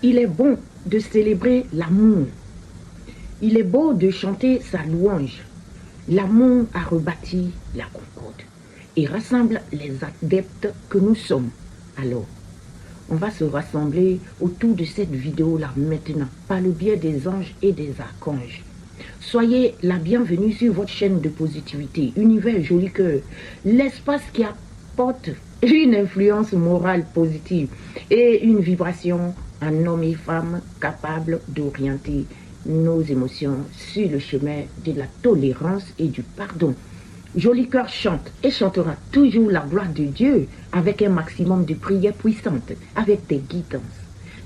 Il est bon de célébrer l'amour. Il est beau de chanter sa louange. L'amour a rebâti la concorde et rassemble les adeptes que nous sommes. Alors, on va se rassembler autour de cette vidéo-là maintenant, par le biais des anges et des archanges. Soyez la bienvenue sur votre chaîne de positivité, Univers Joli Cœur, l'espace qui apporte une influence morale positive et une vibration en hommes et femmes capables d'orienter nos émotions sur le chemin de la tolérance et du pardon. Joli Cœur chante et chantera toujours la gloire de Dieu avec un maximum de prières puissantes, avec des guidances,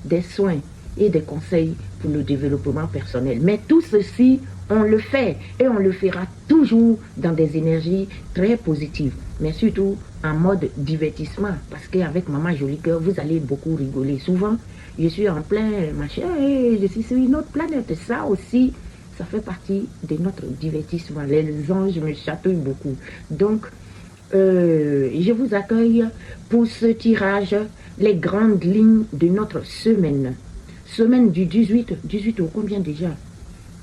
des soins et des conseils pour le développement personnel. Mais tout ceci, on le fait et on le fera toujours dans des énergies très positives, mais surtout en mode divertissement, parce qu'avec Maman Joli Cœur, vous allez beaucoup rigoler. Souvent, je suis en plein machin et je suis sur une autre planète. Ça aussi, ça fait partie de notre divertissement. Les anges me chatouillent beaucoup. Donc, je vous accueille pour ce tirage, les grandes lignes de notre semaine. Semaine du 18 au combien déjà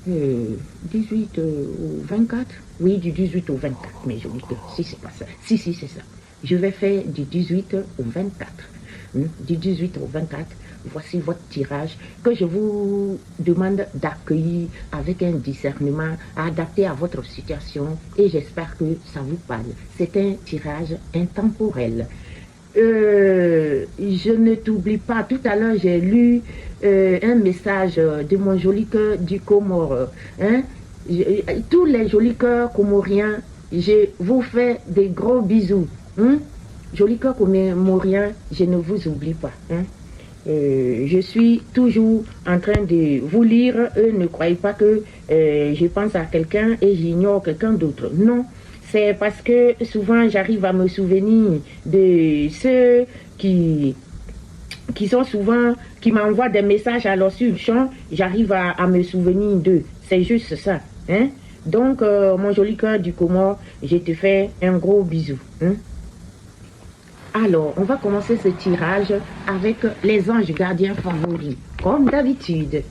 18 au 24. Oui, du 18 au 24, mais je dis que si c'est pas ça. Si, c'est ça. Je vais faire du 18 au 24. Du 18 au 24, voici votre tirage que je vous demande d'accueillir avec un discernement adapté à votre situation et j'espère que ça vous parle. C'est un tirage intemporel. Je ne t'oublie pas, tout à l'heure j'ai lu un message de mon joli cœur du Comore. Tous les jolis cœurs comoriens, je vous fais des gros bisous. Joli cœur comorien, je ne vous oublie pas. Je suis toujours en train de vous lire. Ne croyez pas que je pense à quelqu'un et j'ignore quelqu'un d'autre. Non. C'est parce que souvent j'arrive à me souvenir de ceux qui sont souvent, qui m'envoient des messages à leur sur le champ, j'arrive à me souvenir d'eux. C'est juste ça. Donc, mon joli cœur du Comore, je te fais un gros bisou. Alors, on va commencer ce tirage avec les anges gardiens favoris, comme d'habitude.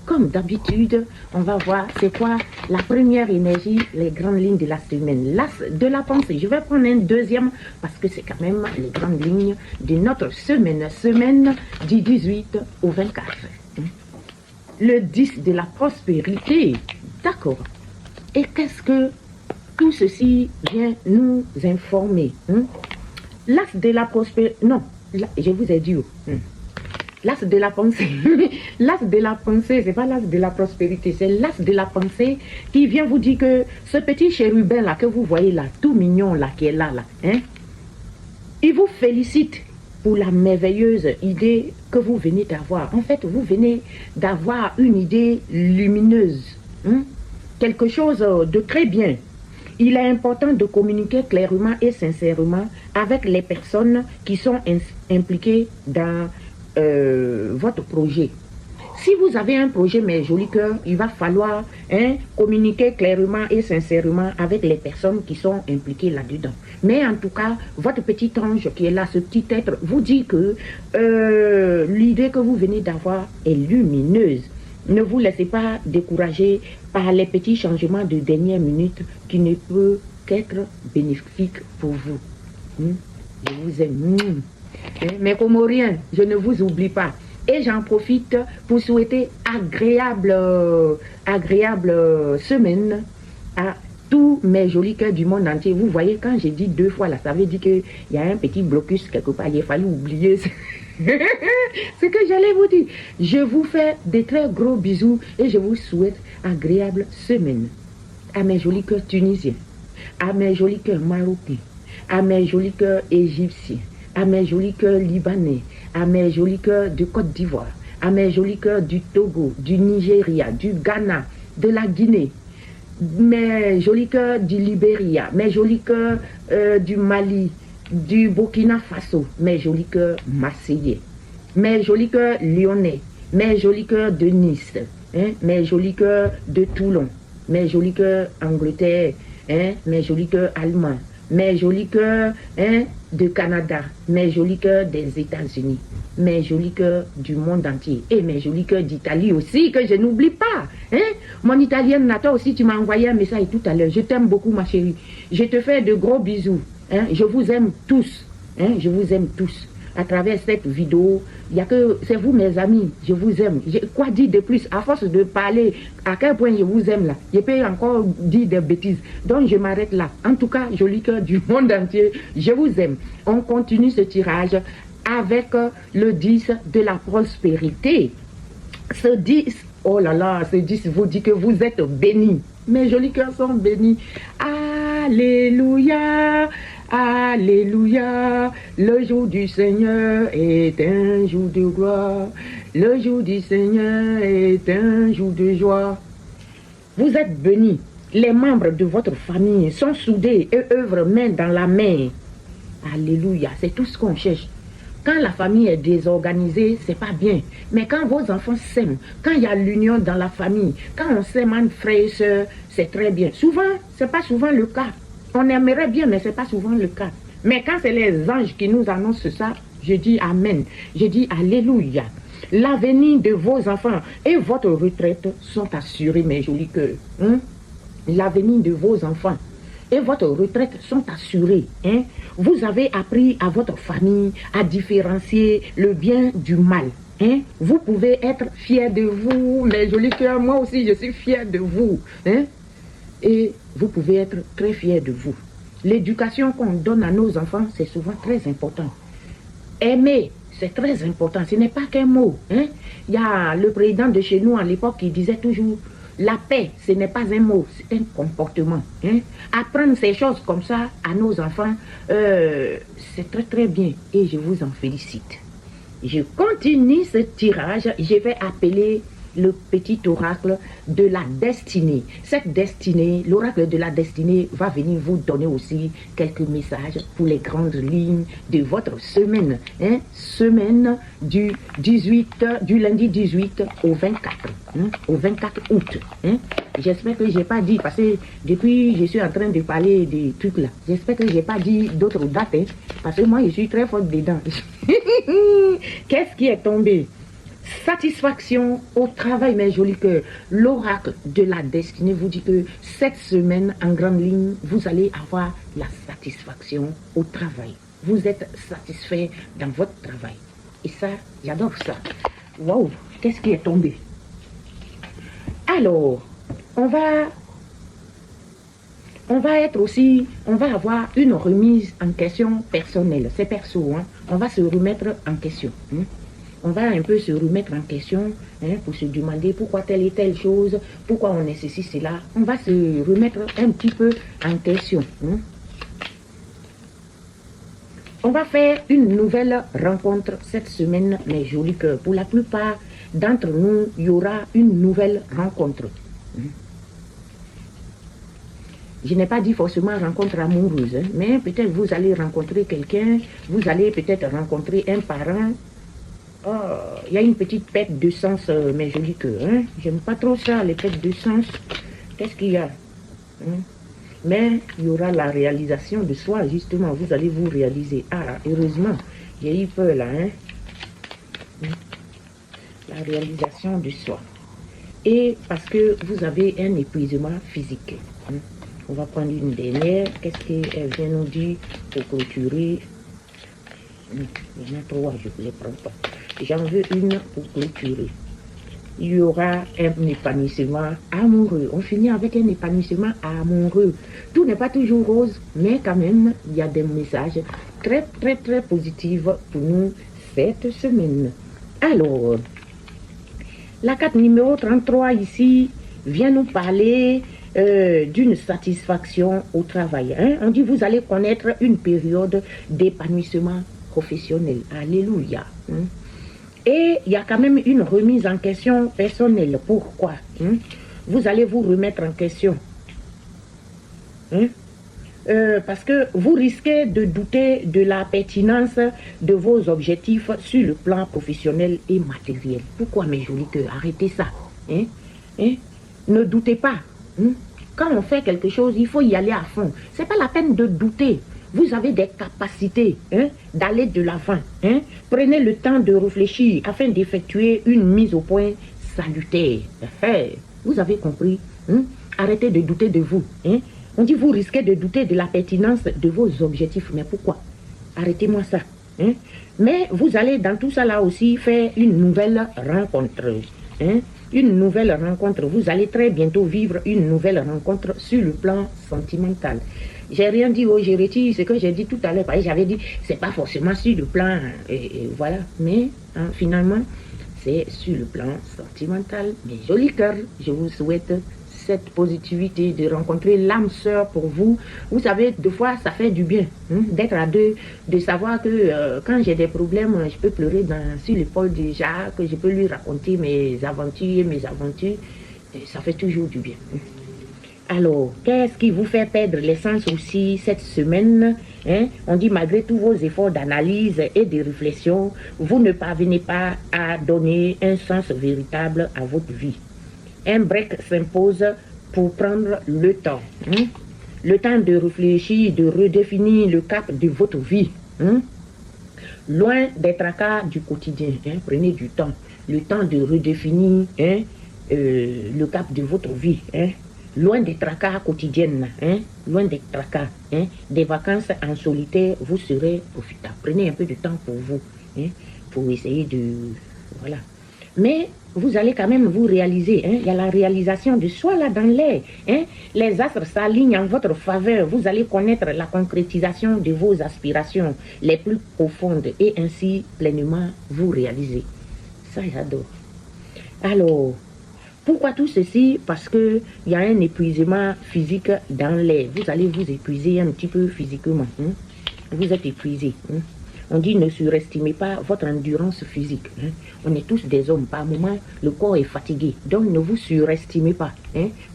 Comme d'habitude, on va voir c'est quoi la première énergie, les grandes lignes de la semaine. L'as de la pensée. Je vais prendre un deuxième parce que c'est quand même les grandes lignes de notre semaine. Semaine du 18 au 24. Le 10 de la prospérité. D'accord. Et qu'est-ce que tout ceci vient nous informer? L'as de la prospérité. Non, je vous ai dit. L'as de la pensée, l'as de la pensée, c'est pas l'as de la prospérité, c'est l'as de la pensée qui vient vous dire que ce petit chérubin là que vous voyez là, tout mignon là, qui est là, il vous félicite pour la merveilleuse idée que vous venez d'avoir. En fait, vous venez d'avoir une idée lumineuse, quelque chose de très bien. Il est important de communiquer clairement et sincèrement avec les personnes qui sont impliquées dans votre projet. Si vous avez un projet, mes jolis cœurs, il va falloir communiquer clairement et sincèrement avec les personnes qui sont impliquées là-dedans. Mais en tout cas, votre petit ange qui est là, ce petit être, vous dit que l'idée que vous venez d'avoir est lumineuse. Ne vous laissez pas décourager par les petits changements de dernière minute qui ne peuvent qu'être bénéfiques pour vous. Je vous aime. Mes Comoriens, je ne vous oublie pas. Et j'en profite pour souhaiter agréable semaine à tous mes jolis cœurs du monde entier. Vous voyez, quand j'ai dit 2 fois là, ça veut dire qu'il y a un petit blocus quelque part. Il a fallu oublier ce que j'allais vous dire. Je vous fais des très gros bisous et je vous souhaite agréable semaine. À mes jolis cœurs tunisiens, à mes jolis cœurs marocains, à mes jolis cœurs égyptiens, à mes jolis cœurs libanais, à mes jolis cœurs de Côte d'Ivoire, à mes jolis cœurs du Togo, du Nigeria, du Ghana, de la Guinée, mes jolis cœurs du Libéria, mes jolis cœurs du Mali, du Burkina Faso, mes jolis cœurs marseillais, mes jolis cœurs lyonnais, mes jolis cœurs de Nice, mes jolis cœurs de Toulon, mes jolis cœurs Angleterre, mes jolis cœurs allemands, mes jolis cœurs de Canada, mes jolis cœurs des États-Unis, mes jolis cœurs du monde entier et mes jolis cœurs d'Italie aussi, que je n'oublie pas. Hein? Mon italienne, toi aussi, tu m'as envoyé un message tout à l'heure. Je t'aime beaucoup, ma chérie. Je te fais de gros bisous. Hein? Je vous aime tous. Hein? Je vous aime tous. À travers cette vidéo, il y a que c'est vous mes amis, je vous aime. Quoi dire de plus? À force de parler, à quel point je vous aime là, je peux encore dire des bêtises. Donc je m'arrête là. En tout cas, joli cœur du monde entier, je vous aime. On continue ce tirage avec le 10 de la prospérité. Ce 10, oh là là, ce 10 vous dit que vous êtes bénis. Mes jolis cœurs sont bénis. Alléluia. Alléluia, le jour du Seigneur est un jour de gloire, le jour du Seigneur est un jour de joie. Vous êtes bénis, les membres de votre famille sont soudés et œuvrent main dans la main. Alléluia, c'est tout ce qu'on cherche. Quand la famille est désorganisée, c'est pas bien. Mais quand vos enfants s'aiment, quand il y a l'union dans la famille, quand on s'aime entre frères et sœurs, c'est très bien. Souvent, c'est pas souvent le cas. On aimerait bien, mais ce n'est pas souvent le cas. Mais quand c'est les anges qui nous annoncent ça, je dis Amen. Je dis Alléluia. L'avenir de vos enfants et votre retraite sont assurés, mes jolis cœurs. Hein? L'avenir de vos enfants et votre retraite sont assurés. Hein? Vous avez appris à votre famille à différencier le bien du mal. Hein? Vous pouvez être fiers de vous, mes jolis cœurs. Moi aussi, je suis fier de vous. Hein? Et vous pouvez être très fiers de vous. L'éducation qu'on donne à nos enfants, c'est souvent très important. Aimer, c'est très important. Ce n'est pas qu'un mot. Hein? Il y a le président de chez nous à l'époque qui disait toujours, la paix, ce n'est pas un mot, c'est un comportement. Hein? Apprendre ces choses comme ça à nos enfants, c'est très très bien. Et je vous en félicite. Je continue ce tirage. Je vais appeler le petit oracle de la destinée. Cette destinée, l'oracle de la destinée va venir vous donner aussi quelques messages pour les grandes lignes de votre semaine. Hein? Semaine du lundi 18 au 24. Hein? Au 24 août. Hein? J'espère que je n'ai pas dit, parce que depuis je suis en train de parler des trucs là. J'espère que je n'ai pas dit d'autres dates. Hein? Parce que moi je suis très forte dedans. Qu'est-ce qui est tombé? Satisfaction au travail, mes jolis cœurs. L'oracle de la destinée vous dit que cette semaine, en grande ligne, vous allez avoir la satisfaction au travail. Vous êtes satisfait dans votre travail. Et ça, j'adore ça. Waouh, qu'est-ce qui est tombé? Alors, on va être aussi, on va avoir une remise en question personnelle. C'est perso, hein? On va se remettre en question. Hein? On va un peu se remettre en question, hein, pour se demander pourquoi telle et telle chose, pourquoi on nécessite cela. On va se remettre un petit peu en question. Hein. On va faire une nouvelle rencontre cette semaine, mes jolis cœurs. Pour la plupart d'entre nous, il y aura une nouvelle rencontre. Hein. Je n'ai pas dit forcément rencontre amoureuse, hein, mais peut-être vous allez rencontrer quelqu'un, vous allez peut-être rencontrer un parent. Oh, il y a une petite perte de sens, mes jolis cœurs. Hein? J'aime pas trop ça, les pertes de sens. Qu'est-ce qu'il y a? Hein? Mais il y aura la réalisation de soi, justement. Vous allez vous réaliser. Ah, heureusement, j'ai eu peur là. Hein? La réalisation de soi. Et parce que vous avez un épuisement physique. Hein? On va prendre une dernière. Qu'est-ce qu'elle vient nous dire pour clôturer? Il y en a trois, je ne les prends pas. J'en veux une pour clôturer. Il y aura un épanouissement amoureux. On finit avec un épanouissement amoureux. Tout n'est pas toujours rose, mais quand même, il y a des messages très, très, très positifs pour nous cette semaine. Alors, la carte numéro 33 ici vient nous parler d'une satisfaction au travail. Hein? On dit vous allez connaître une période d'épanouissement professionnel. Alléluia. Hein? Et il y a quand même une remise en question personnelle. Pourquoi? Hein? Vous allez vous remettre en question. Hein? Parce que vous risquez de douter de la pertinence de vos objectifs sur le plan professionnel et matériel. Pourquoi, mes jolis cœurs? Arrêtez ça. Hein? Hein? Ne doutez pas. Hein? Quand on fait quelque chose, il faut y aller à fond. Ce n'est pas la peine de douter. vous avez des capacités d'aller de l'avant. Prenez le temps de réfléchir afin d'effectuer une mise au point salutaire. Vous avez compris? Arrêtez de douter de vous. On dit vous risquez de douter de la pertinence de vos objectifs. Mais pourquoi? Arrêtez-moi ça. Mais vous allez dans tout ça là aussi faire une nouvelle rencontre. Une nouvelle rencontre. Vous allez très bientôt vivre une nouvelle rencontre sur le plan sentimental. J'ai rien dit, j'ai retiré ce que j'ai dit tout à l'heure. J'avais dit, c'est pas forcément sur le plan, voilà. Mais finalement, c'est sur le plan sentimental. Mes jolis cœurs, je vous souhaite cette positivité, de rencontrer l'âme sœur pour vous. Vous savez, des fois, ça fait du bien d'être à deux, de savoir que quand j'ai des problèmes, je peux pleurer sur l'épaule de Jacques, je peux lui raconter mes aventures, et ça fait toujours du bien. Alors, qu'est-ce qui vous fait perdre l'essence aussi cette semaine? On dit malgré tous vos efforts d'analyse et de réflexion, vous ne parvenez pas à donner un sens véritable à votre vie. Un break s'impose pour prendre le temps. Le temps de réfléchir, de redéfinir le cap de votre vie. Loin des tracas du quotidien. Prenez du temps. Le temps de redéfinir le cap de votre vie. Loin des tracas quotidiennes. Loin des tracas. Des vacances en solitaire, vous serez profitable. Prenez un peu de temps pour vous. Pour essayer de... Voilà. Mais vous allez quand même vous réaliser. Il y a la réalisation de soi là dans l'air. Les astres s'alignent en votre faveur. Vous allez connaître la concrétisation de vos aspirations les plus profondes et ainsi pleinement vous réaliser. Ça, j'adore. Alors, pourquoi tout ceci? Parce qu'il y a un épuisement physique dans l'air. Vous allez vous épuiser un petit peu physiquement. Vous êtes épuisé. On dit ne surestimez pas votre endurance physique. On est tous des hommes. Par moment, le corps est fatigué. Donc, ne vous surestimez pas.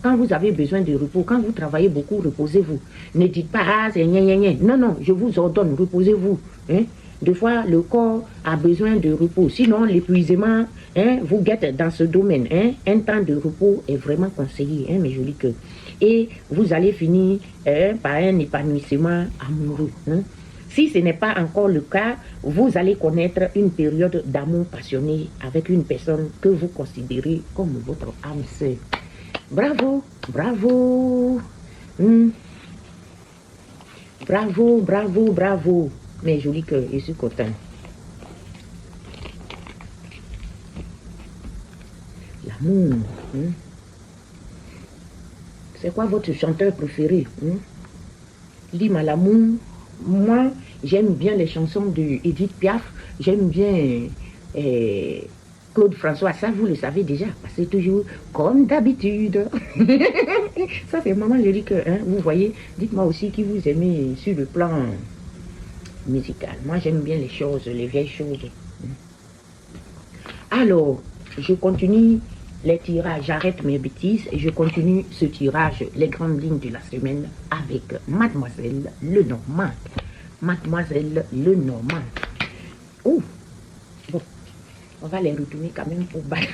Quand vous avez besoin de repos, quand vous travaillez beaucoup, reposez-vous. Ne dites pas, ah, c'est gna gna gna. Non, non, je vous ordonne, reposez-vous. Des fois, le corps a besoin de repos. Sinon, l'épuisement vous guette dans ce domaine. Un temps de repos est vraiment conseillé, mes jolis cœurs. Et vous allez finir par un épanouissement amoureux. Si ce n'est pas encore le cas, vous allez connaître une période d'amour passionné avec une personne que vous considérez comme votre âme sœur. Bravo, bravo. Bravo, bravo, bravo. Mes jolis cœurs, je suis content. L'amour. C'est quoi votre chanteur préféré? Dis-moi l'amour. Moi, j'aime bien les chansons de Edith Piaf. J'aime bien Claude François. Ça, vous le savez déjà. Parce que c'est toujours comme d'habitude. Ça, c'est maman, je dis que, vous voyez, dites-moi aussi qui vous aimez sur le plan musical. Moi, j'aime bien les choses, les vieilles choses. Alors, je continue les tirages. J'arrête mes bêtises et je continue ce tirage, les grandes lignes de la semaine avec Mademoiselle Lenormand. Mademoiselle Lenormand. Oh, bon, on va les retourner quand même pour battre.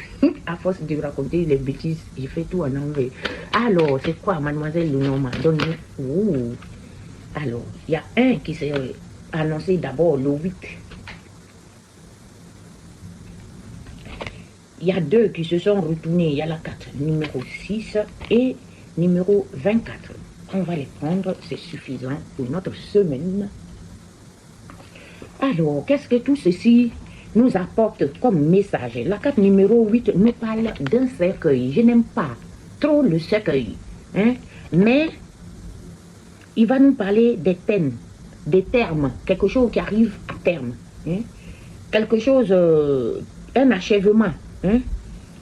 À force de raconter les bêtises, j'ai fait tout en anglais. Alors, c'est quoi Mademoiselle Lenormand? Donne-nous. Alors, il y a un qui s'est annoncé d'abord le 8. Il y a deux qui se sont retournés. Il y a la carte numéro 6 et numéro 24. On va les prendre, c'est suffisant pour notre semaine. Alors, qu'est-ce que tout ceci nous apporte comme message? La carte numéro 8 nous parle d'un cercueil. Je n'aime pas trop le cercueil. Mais il va nous parler des thèmes, des termes, quelque chose qui arrive à terme. Quelque chose, un achèvement.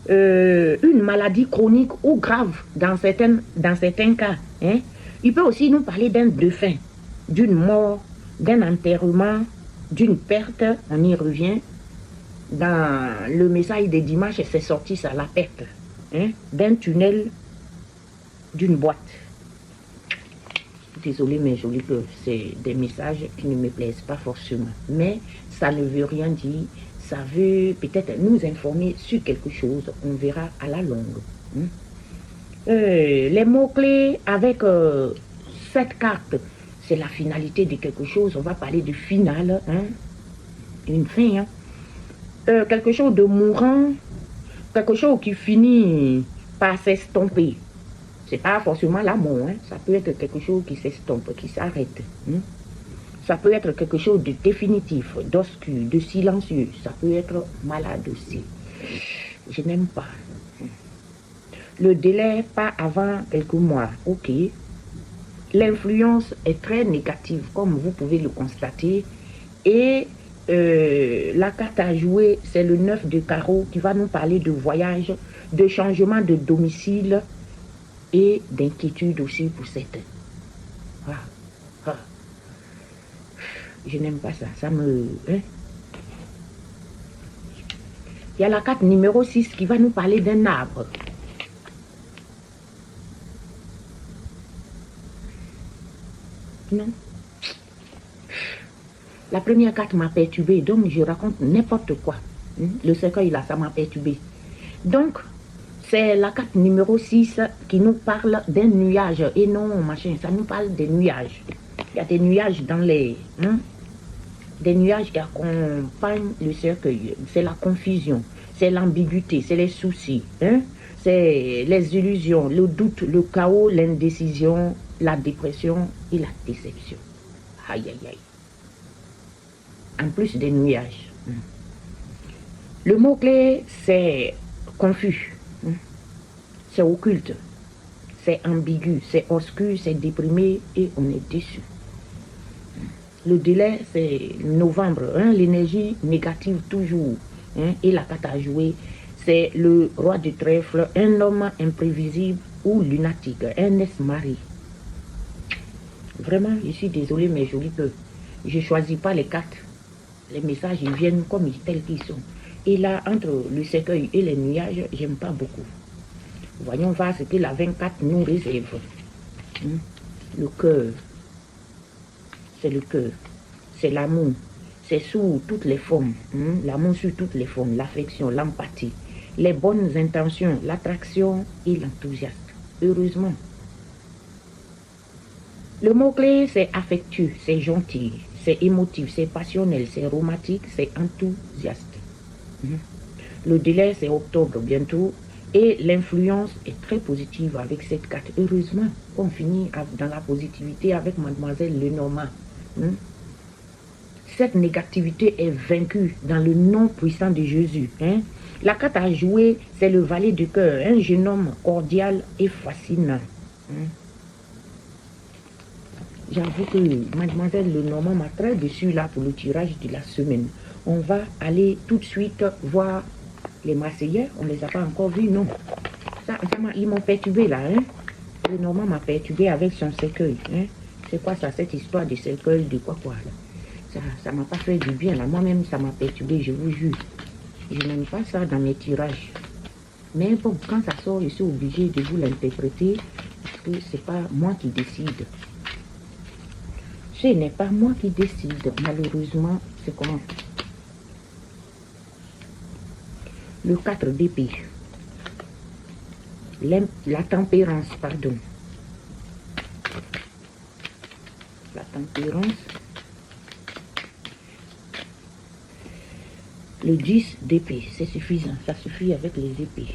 Une maladie chronique ou grave dans certains cas. Il peut aussi nous parler d'un défunt, d'une mort, d'un enterrement, d'une perte. On y revient. Dans le message des dimanches, c'est sorti ça, la perte. D'un tunnel, d'une boîte. Désolé mes jolis que c'est des messages qui ne me plaisent pas forcément. Mais ça ne veut rien dire. Ça veut peut-être nous informer sur quelque chose. On verra à la longue. Les mots-clés avec cette carte, c'est la finalité de quelque chose. On va parler de finale, hein, une fin. Hein. Quelque chose de mourant, quelque chose qui finit par s'estomper. C'est pas forcément la mort, hein. Ça peut être quelque chose qui s'estompe, qui s'arrête. Hein. Ça peut être quelque chose de définitif, d'obscur, de silencieux. Ça peut être malade aussi. Je n'aime pas. Le délai, pas avant quelques mois. Ok. L'influence est très négative, comme vous pouvez le constater. Et la carte à jouer, c'est le 9 de carreau qui va nous parler de voyage, de changement de domicile et d'inquiétude aussi pour cette. Je n'aime pas ça. Ça me... Hein? Il y a la carte numéro 6 qui va nous parler d'un arbre. Non. La première carte m'a perturbée, donc je raconte n'importe quoi. Le cercueil là, ça m'a perturbé. Donc, c'est la carte numéro 6 qui nous parle d'un nuage. Et non, machin, ça nous parle des nuages. Il y a des nuages dans les... Hein? Des nuages qui accompagnent le cercueil. C'est la confusion, c'est l'ambiguïté, c'est les soucis. Hein? C'est les illusions, le doute, le chaos, l'indécision, la dépression et la déception. Aïe, aïe, aïe. En plus des nuages. Le mot-clé, c'est confus. C'est occulte. C'est ambigu, c'est obscur, c'est déprimé et on est déçu. Le délai, c'est novembre. Hein, l'énergie négative toujours. Hein, et la carte à jouer, c'est le roi de trèfle, un homme imprévisible ou lunatique, un ex-mari. Vraiment, je suis désolée, mais je dis que je ne choisis pas les cartes. Les messages, ils viennent comme tels qu'ils sont. Et là, entre le cercueil et les nuages, j'aime pas beaucoup. Voyons voir ce que la 24 nous réserve. Le cœur. C'est le cœur. C'est l'amour. C'est sous toutes les formes. L'amour sur toutes les formes. L'affection, l'empathie, les bonnes intentions, l'attraction et l'enthousiasme. Heureusement. Le mot-clé, c'est affectueux, c'est gentil, c'est émotif, c'est passionnel, c'est romantique, c'est enthousiaste. Le délai, c'est octobre bientôt. Et l'influence est très positive avec cette carte. Heureusement qu'on finit dans la positivité avec Mademoiselle Lenormand. Cette négativité est vaincue dans le nom puissant de Jésus. La carte à jouer, c'est le valet de cœur, un jeune homme cordial et fascinant. J'avoue que Mademoiselle Lenormand m'a très déçu là pour le tirage de la semaine. On va aller tout de suite voir les Marseillais. On ne les a pas encore vus, non. Ils m'ont perturbé là. Lenormand m'a perturbé avec son cercueil. C'est quoi ça, cette histoire de cercueil, de quoi là? Ça m'a pas fait du bien là. Moi-même, ça m'a perturbé, je vous jure. Je n'aime pas ça dans mes tirages. Mais bon, quand ça sort, je suis obligée de vous l'interpréter parce que c'est pas moi qui décide. Ce n'est pas moi qui décide. Malheureusement, c'est comment? Le 4 d'épée. La tempérance, pardon. La tempérance. Le 10 d'épée, c'est suffisant. Ça suffit avec les épées.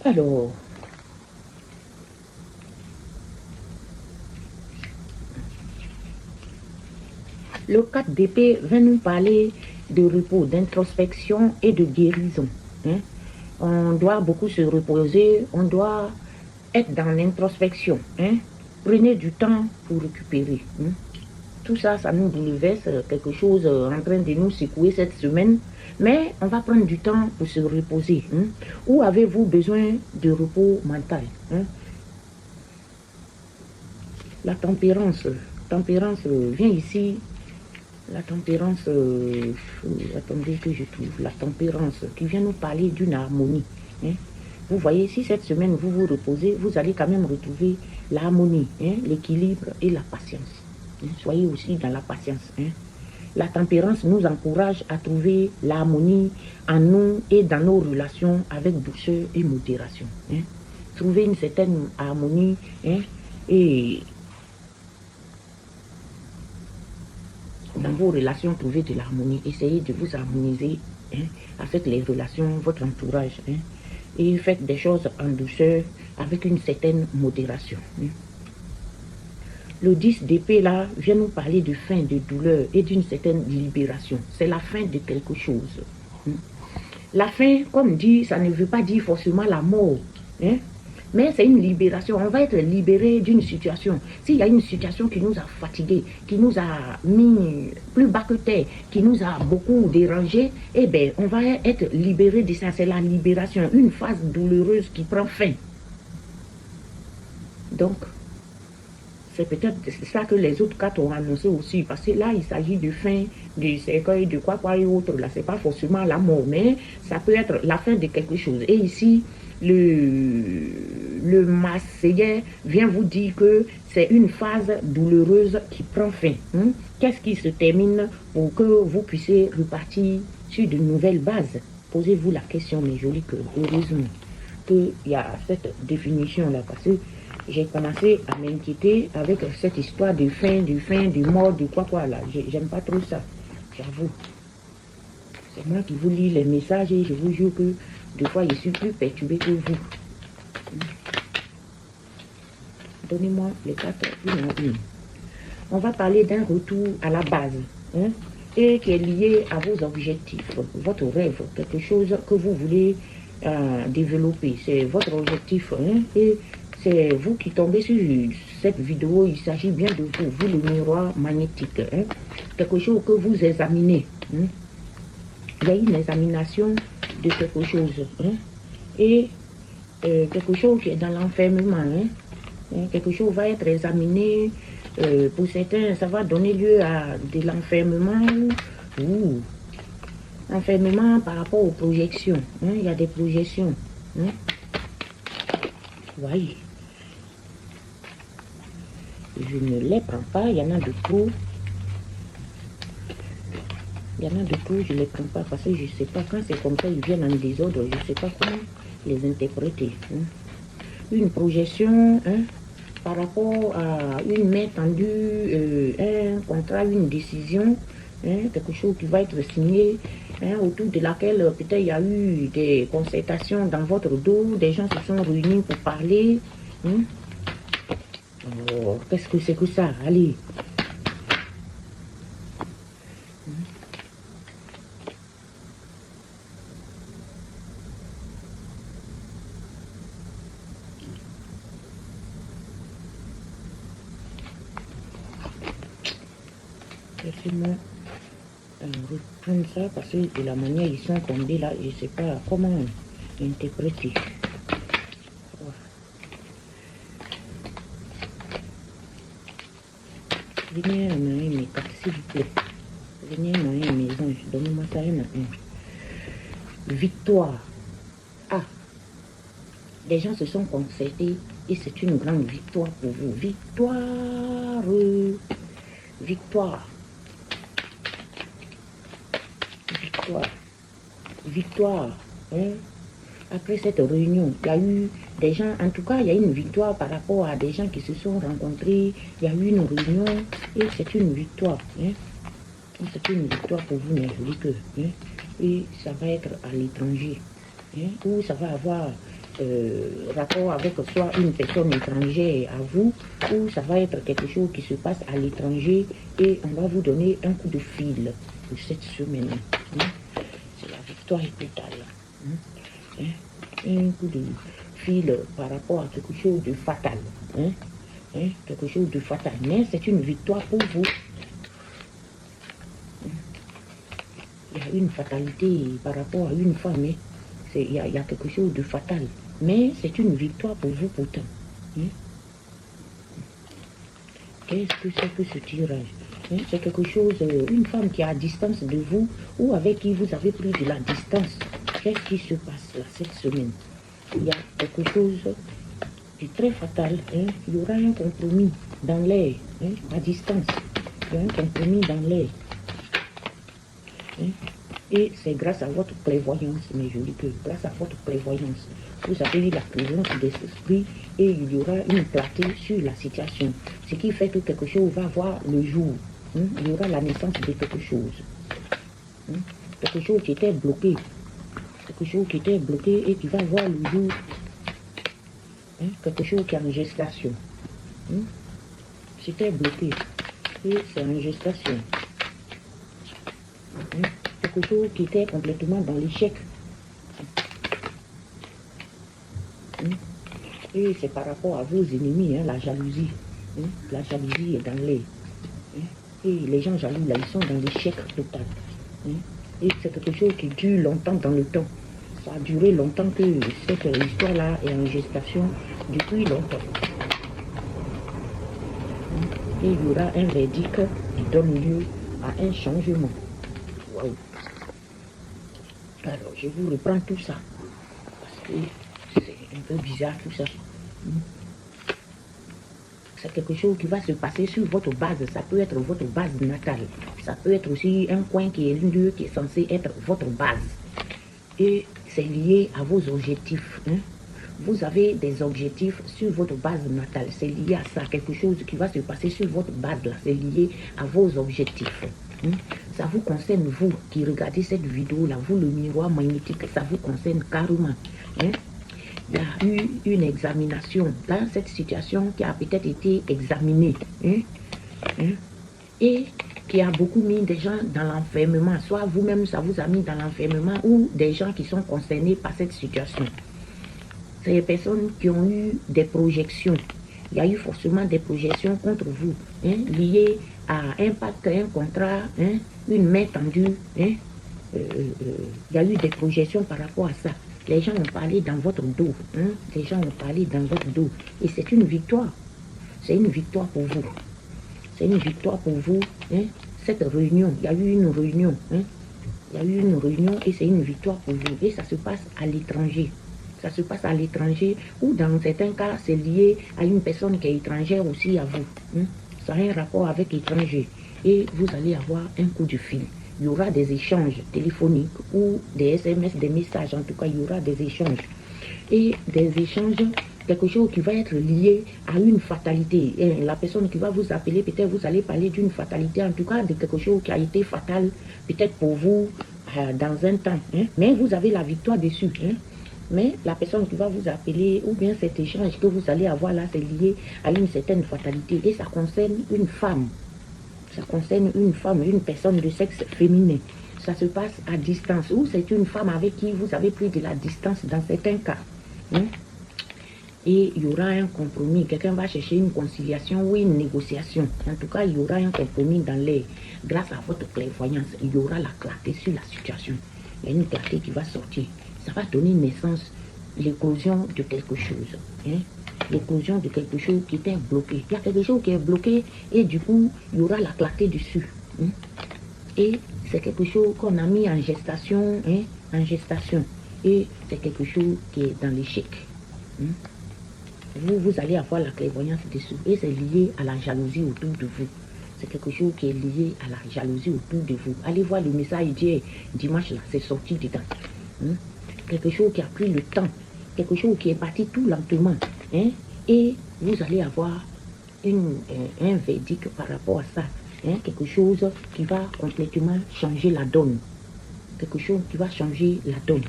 Alors, le 4 d'épée va nous parler de repos, d'introspection et de guérison. On doit beaucoup se reposer, on doit être dans l'introspection. Prenez du temps pour récupérer. Tout ça, ça nous bouleverse, quelque chose en train de nous secouer cette semaine. Mais on va prendre du temps pour se reposer. Où avez-vous besoin de repos mental? La tempérance. Tempérance, viens ici. La tempérance, attendez que je trouve. La tempérance qui vient nous parler d'une harmonie. Vous voyez, si cette semaine vous vous reposez, vous allez quand même retrouver l'harmonie, l'équilibre et la patience. Soyez aussi dans la patience. La tempérance nous encourage à trouver l'harmonie en nous et dans nos relations avec douceur et modération. Hein. Trouver une certaine harmonie, hein, et dans vos relations, trouver de l'harmonie. Essayez de vous harmoniser, hein, avec les relations, votre entourage. Hein, et faites des choses en douceur avec une certaine modération. Hein. Le 10 d'épée là vient nous parler de fin, de douleur et d'une certaine libération. C'est la fin de quelque chose. Hein. La fin, comme dit, ça ne veut pas dire forcément la mort. Hein. Mais c'est une libération. On va être libéré d'une situation. S'il y a une situation qui nous a fatigués, qui nous a mis plus bas que terre, qui nous a beaucoup dérangé, eh bien, on va être libéré de ça. C'est la libération. Une phase douloureuse qui prend fin. Donc, c'est peut-être ça que les autres cartes ont annoncé aussi. Parce que là, il s'agit de fin, de cercueil, de quoi et autre. Là, c'est pas forcément la mort, mais ça peut être la fin de quelque chose. Et ici, le Marseillais vient vous dire que c'est une phase douloureuse qui prend fin. Hein? Qu'est-ce qui se termine pour que vous puissiez repartir sur de nouvelles bases? Posez-vous la question, mes jolis cœurs. Heureusement qu'il y a cette définition-là, parce que j'ai commencé à m'inquiéter avec cette histoire de fin, de mort, de quoi là. J'aime pas trop ça, j'avoue. C'est moi qui vous lis les messages et je vous jure que des fois, je suis plus perturbée que vous. Donnez-moi les cartes une à une. On va parler d'un retour à la base, hein, et qui est lié à vos objectifs, votre rêve, quelque chose que vous voulez développer. C'est votre objectif, hein, et c'est vous qui tombez sur cette vidéo. Il s'agit bien de vous, vous le miroir magnétique, hein, quelque chose que vous examinez. Hein. Il y a une examination de quelque chose, hein, et quelque chose qui est dans l'enfermement, hein, quelque chose va être examiné, pour certains ça va donner lieu à de l'enfermement ou enfermement par rapport aux projections, hein, il y a des projections, hein. Oui, je ne les prends pas, il y en a de trop. Il y en a de tout, je ne les prends pas parce que je ne sais pas, quand c'est comme ça, ils viennent en désordre, je ne sais pas comment les interpréter. Hein. Une projection, hein, par rapport à une main tendue, un contrat, une décision, hein, quelque chose qui va être signé, hein, autour de laquelle peut-être il y a eu des concertations dans votre dos, des gens se sont réunis pour parler. Hein. Oh, qu'est-ce que c'est que ça? Allez. Laissez-moi reprendre ça parce que de la manière ils sont tombés là, je ne sais pas comment interpréter. Venez à mes cartes, s'il vous plaît. Venez à mes anges, donnez-moi ça un à un. Victoire. Ah, les gens se sont concertés et c'est une grande victoire pour vous. Victoire. Victoire. Victoire. Victoire. Hein? Après cette réunion, il y a eu des gens, en tout cas, il y a une victoire par rapport à des gens qui se sont rencontrés. Il y a eu une réunion et c'est une victoire. Hein? C'est une victoire pour vous, mes jolis cœurs. Hein? Et ça va être à l'étranger. Hein? Ou ça va avoir rapport avec soit une personne étrangère à vous, ou ça va être quelque chose qui se passe à l'étranger et on va vous donner un coup de fil pour cette semaine. Hein? C'est la victoire totale. Hein? Hein? Un coup de fil par rapport à quelque chose de fatal. Hein? Hein? Quelque chose de fatal. Mais c'est une victoire pour vous. Il y a une fatalité par rapport à une femme. Hein? Il y a quelque chose de fatal. Mais c'est une victoire pour vous pourtant. Hein? Qu'est-ce que c'est que ce tirage? Hein? C'est quelque chose, une femme qui est à distance de vous ou avec qui vous avez pris de la distance. Qu'est-ce qui se passe là cette semaine? Il y a quelque chose de très fatal. Hein? Il y aura un compromis dans l'air, hein? À distance. Il y a un compromis dans l'air. Hein. Et c'est grâce à votre prévoyance, mes jolis cœurs, grâce à votre prévoyance, vous avez eu la présence des esprits et il y aura une clarté sur la situation. Ce qui fait que quelque chose va voir le jour. Hein. Il y aura la naissance de quelque chose. Hein. Quelque chose qui était bloqué. Quelque chose qui était bloqué et qui va voir le jour. Hein. Quelque chose qui est en gestation. Hein. C'était bloqué. Et c'est en gestation. Hein. Quelque chose qui était complètement dans l'échec. Et c'est par rapport à vos ennemis, hein, la jalousie. Hein. La jalousie est dans l'air. Hein. Et les gens jaloux, là, ils sont dans l'échec total. Hein. Et c'est quelque chose qui dure longtemps dans le temps. Ça a duré longtemps que cette histoire-là est en gestation depuis longtemps. Hein. Et il y aura un verdict qui donne lieu à un changement. Waouh. Alors, je vous reprends tout ça. Parce que c'est un peu bizarre tout ça. C'est quelque chose qui va se passer sur votre base. Ça peut être votre base natale. Ça peut être aussi un coin qui est un lieu qui est censé être votre base. Et c'est lié à vos objectifs. Hein. Vous avez des objectifs sur votre base natale. C'est lié à ça. Quelque chose qui va se passer sur votre base là. C'est lié à vos objectifs. Hein. Ça vous concerne, vous qui regardez cette vidéo-là, vous le miroir magnétique, ça vous concerne carrément. Hein. Il y a eu une examination dans cette situation qui a peut-être été examinée. Hein. Hein. Et qui a beaucoup mis des gens dans l'enfermement. Soit vous-même, ça vous a mis dans l'enfermement ou des gens qui sont concernés par cette situation. C'est les personnes qui ont eu des projections. Il y a eu forcément des projections contre vous, hein, liées à un pacte, un contrat, hein, une main tendue. Hein. Il y a eu des projections par rapport à ça. Les gens ont parlé dans votre dos. Hein. Les gens ont parlé dans votre dos. Et c'est une victoire. C'est une victoire pour vous. C'est une victoire pour vous. Hein. Cette réunion, il y a eu une réunion. Hein. Il y a eu une réunion et c'est une victoire pour vous. Et ça se passe à l'étranger. Ça se passe à l'étranger ou dans certains cas, c'est lié à une personne qui est étrangère aussi à vous. Hein. Ça a un rapport avec l'étranger. Et vous allez avoir un coup de fil. Il y aura des échanges téléphoniques ou des SMS, des messages. En tout cas, il y aura des échanges. Et des échanges, quelque chose qui va être lié à une fatalité. Et la personne qui va vous appeler, peut-être vous allez parler d'une fatalité, en tout cas de quelque chose qui a été fatal, peut-être pour vous dans un temps. Hein. Mais vous avez la victoire dessus. Hein. Mais la personne qui va vous appeler, ou bien cet échange que vous allez avoir là, c'est lié à une certaine fatalité. Et ça concerne une femme. Ça concerne une femme, une personne de sexe féminin. Ça se passe à distance. Ou c'est une femme avec qui vous avez pris de la distance dans certains cas. Hein? Et il y aura un compromis. Quelqu'un va chercher une conciliation ou une négociation. En tout cas, il y aura un compromis dans l'air. Grâce à votre clairvoyance, il y aura la clarté sur la situation. Il y a une clarté qui va sortir. Ça va donner naissance, l'éclosion de quelque chose. Hein? L'éclosion de quelque chose qui était bloqué. Il y a quelque chose qui est bloqué et du coup, il y aura la clarté dessus. Hein? Et c'est quelque chose qu'on a mis en gestation. Hein? En gestation. Et c'est quelque chose qui est dans l'échec. Hein? Vous allez avoir la clairvoyance dessus. Et c'est lié à la jalousie autour de vous. C'est quelque chose qui est lié à la jalousie autour de vous. Allez voir le message d'hier, dimanche là, c'est sorti dedans. Hein? Quelque chose qui a pris le temps. Quelque chose qui est parti tout lentement. Hein? Et vous allez avoir un verdict par rapport à ça. Hein? Quelque chose qui va complètement changer la donne. Quelque chose qui va changer la donne.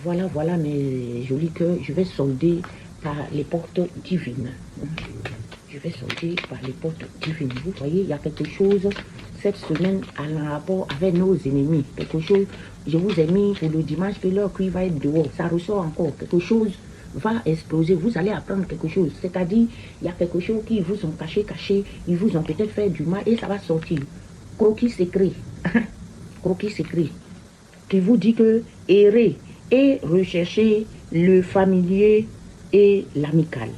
Voilà, voilà mes jolis cœurs. Je vais solder par les portes divines. Je vais solder par les portes divines. Vous voyez, il y a quelque chose cette semaine en rapport avec nos ennemis. Quelque chose, je vous ai mis pour le dimanche que leur cri va être dehors. Ça ressort encore. Quelque chose va exploser. Vous allez apprendre quelque chose. C'est-à-dire, il y a quelque chose qui vous ont caché. Ils vous ont peut-être fait du mal et ça va sortir. Croquis secret. Croquis secret. Qui vous dit que errer et rechercher le familier et l'amical.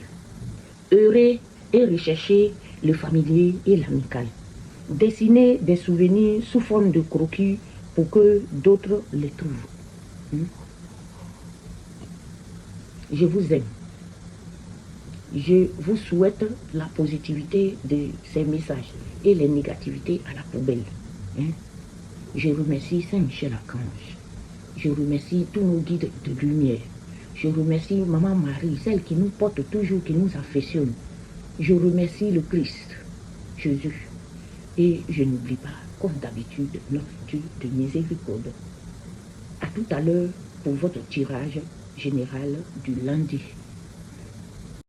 Errer et rechercher le familier et l'amical. Dessiner des souvenirs sous forme de croquis pour que d'autres les trouvent. Je vous aime. Je vous souhaite la positivité de ces messages et les négativités à la poubelle. Hein? Je remercie Saint-Michel-Archange. Je remercie tous nos guides de lumière. Je remercie Maman Marie, celle qui nous porte toujours, qui nous affectionne. Je remercie le Christ, Jésus. Et je n'oublie pas, comme d'habitude, notre Dieu de miséricorde. À tout à l'heure pour votre tirage général du lundi.